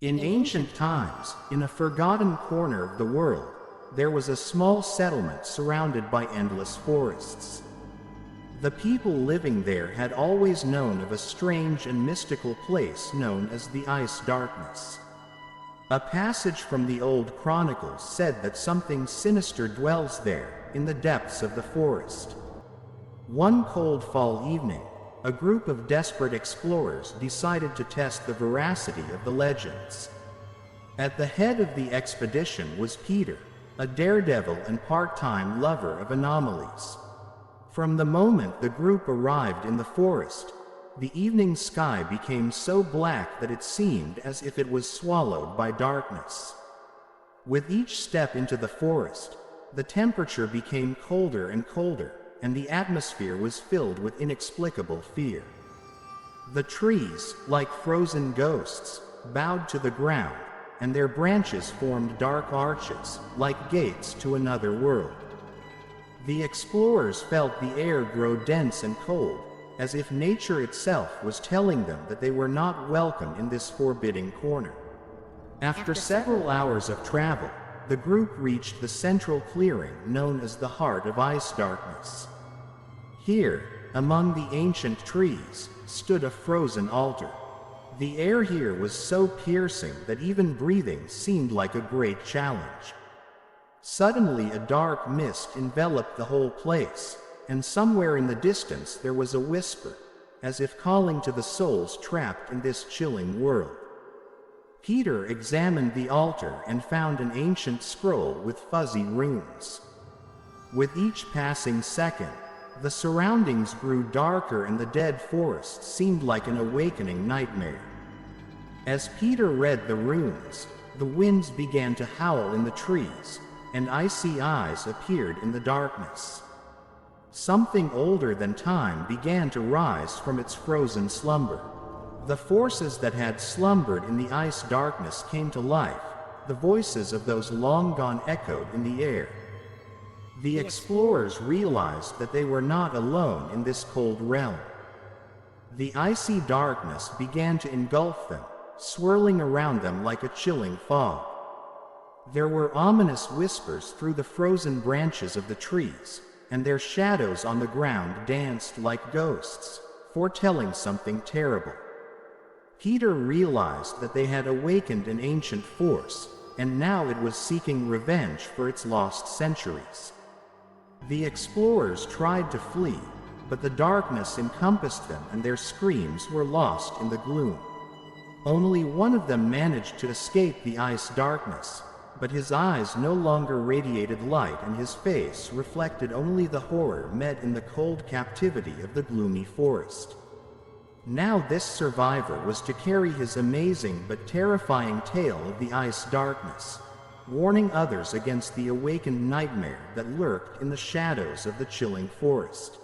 In ancient times, in a forgotten corner of the world, there was a small settlement surrounded by endless forests. The people living there had always known of a strange and mystical place known as the Ice Darkness. A passage from the old chronicles said that something sinister dwells there, in the depths of the forest. One cold fall evening, a group of desperate explorers decided to test the veracity of the legends. At the head of the expedition was Peter, a daredevil and part-time lover of anomalies. From the moment the group arrived in the forest, the evening sky became so black that it seemed as if it was swallowed by darkness. With each step into the forest, the temperature became colder and colder, and the atmosphere was filled with inexplicable fear. The trees, like frozen ghosts, bowed to the ground, and their branches formed dark arches, like gates to another world. The explorers felt the air grow dense and cold, as if nature itself was telling them that they were not welcome in this forbidding corner. After several hours of travel, the group reached the central clearing known as the Heart of Ice Darkness. Here, among the ancient trees, stood a frozen altar. The air here was so piercing that even breathing seemed like a great challenge. Suddenly a dark mist enveloped the whole place, and somewhere in the distance there was a whisper, as if calling to the souls trapped in this chilling world. Peter examined the altar and found an ancient scroll with fuzzy runes. With each passing second, the surroundings grew darker and the dead forest seemed like an awakening nightmare. As Peter read the runes, the winds began to howl in the trees, and icy eyes appeared in the darkness. Something older than time began to rise from its frozen slumber. The forces that had slumbered in the ice darkness came to life. The voices of those long gone echoed in the air. The explorers realized that they were not alone in this cold realm. The icy darkness began to engulf them, swirling around them like a chilling fog. There were ominous whispers through the frozen branches of the trees, and their shadows on the ground danced like ghosts, foretelling something terrible. Peter realized that they had awakened an ancient force, and now it was seeking revenge for its lost centuries. The explorers tried to flee, but the darkness encompassed them and their screams were lost in the gloom. Only one of them managed to escape the ice darkness, but his eyes no longer radiated light and his face reflected only the horror met in the cold captivity of the gloomy forest. Now this survivor was to carry his amazing but terrifying tale of the ice darkness, warning others against the awakened nightmare that lurked in the shadows of the chilling forest.